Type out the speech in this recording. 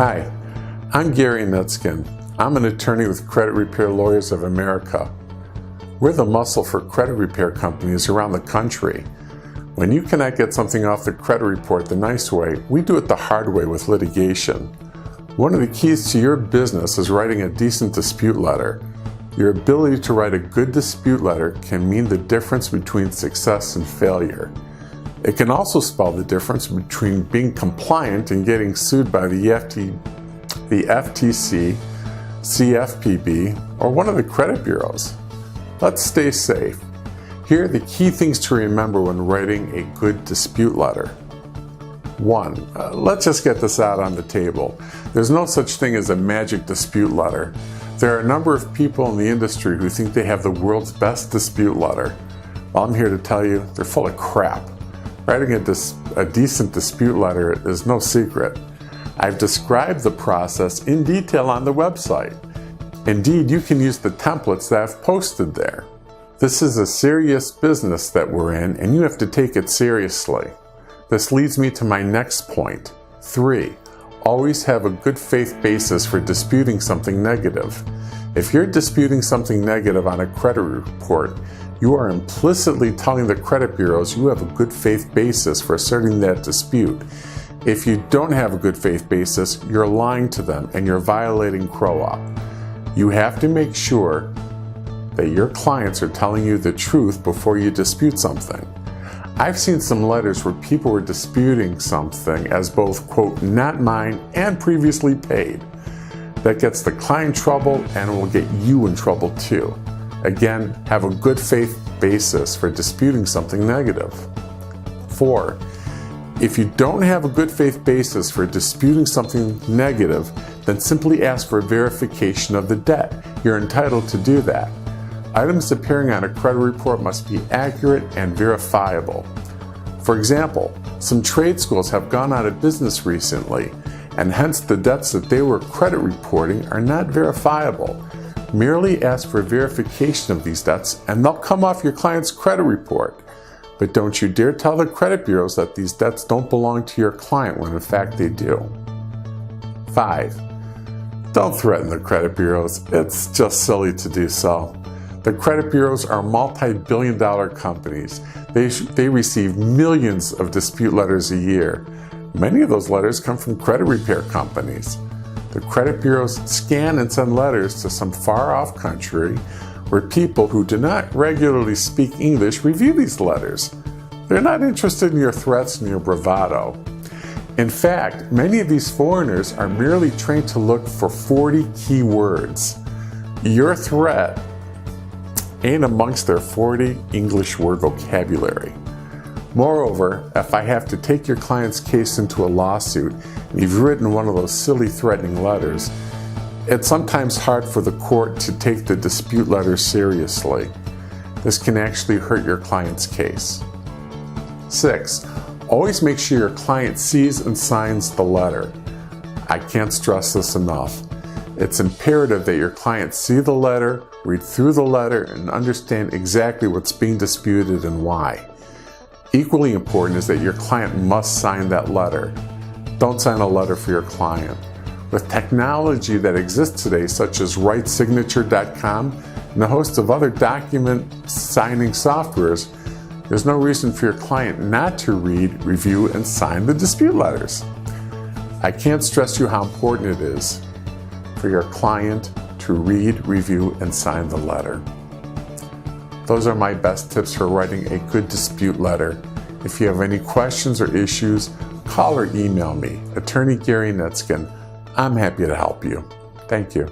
Hi, I'm Gary Netskin. I'm an attorney with Credit Repair Lawyers of America. We're the muscle for credit repair companies around the country. When you cannot get something off the credit report the nice way, we do it the hard way with litigation. One of the keys to your business is writing a decent dispute letter. Your ability to write a good dispute letter can mean the difference between success and failure. It can also spell the difference between being compliant and getting sued by the FTC, CFPB, or one of the credit bureaus. Let's stay safe. Here are the key things to remember when writing a good dispute letter. 1. Let's just get this out on the table. There's no such thing as a magic dispute letter. There are a number of people in the industry who think they have the world's best dispute letter. Well, I'm here to tell you they're full of crap. Writing a decent dispute letter is no secret. I've described the process in detail on the website. Indeed, you can use the templates that I've posted there. This is a serious business that we're in, and you have to take it seriously. This leads me to my next point. 3. Always have a good faith basis for disputing something negative. If you're disputing something negative on a credit report, you are implicitly telling the credit bureaus you have a good faith basis for asserting that dispute. If you don't have a good faith basis, you're lying to them and you're violating CROA. You have to make sure that your clients are telling you the truth before you dispute something. I've seen some letters where people were disputing something as both, quote, not mine and previously paid. That gets the client in trouble and will get you in trouble too. Again, have a good faith basis for disputing something negative. 4. If you don't have a good faith basis for disputing something negative, then simply ask for verification of the debt. You're entitled to do that. Items appearing on a credit report must be accurate and verifiable. For example, some trade schools have gone out of business recently, and hence the debts that they were credit reporting are not verifiable. Merely ask for verification of these debts and they'll come off your client's credit report. But don't you dare tell the credit bureaus that these debts don't belong to your client when in fact they do. 5. Don't threaten the credit bureaus. It's just silly to do so. The credit bureaus are multi-billion-dollar companies. They receive millions of dispute letters a year. Many of those letters come from credit repair companies. The credit bureaus scan and send letters to some far-off country where people who do not regularly speak English review these letters. They're not interested in your threats and your bravado. In fact, many of these foreigners are merely trained to look for 40 key words. Your threat ain't amongst their 40 English word vocabulary. Moreover, if I have to take your client's case into a lawsuit and you've written one of those silly threatening letters, it's sometimes hard for the court to take the dispute letter seriously. This can actually hurt your client's case. 6. Always make sure your client sees and signs the letter. I can't stress this enough. It's imperative that your client see the letter, read through the letter, and understand exactly what's being disputed and why. Equally important is that your client must sign that letter. Don't sign a letter for your client. With technology that exists today, such as WriteSignature.com and a host of other document signing softwares, there's no reason for your client not to read, review, and sign the dispute letters. I can't stress you how important it is for your client to read, review, and sign the letter. Those are my best tips for writing a good dispute letter. If you have any questions or issues, call or email me, Attorney Gary Netskin. I'm happy to help you. Thank you.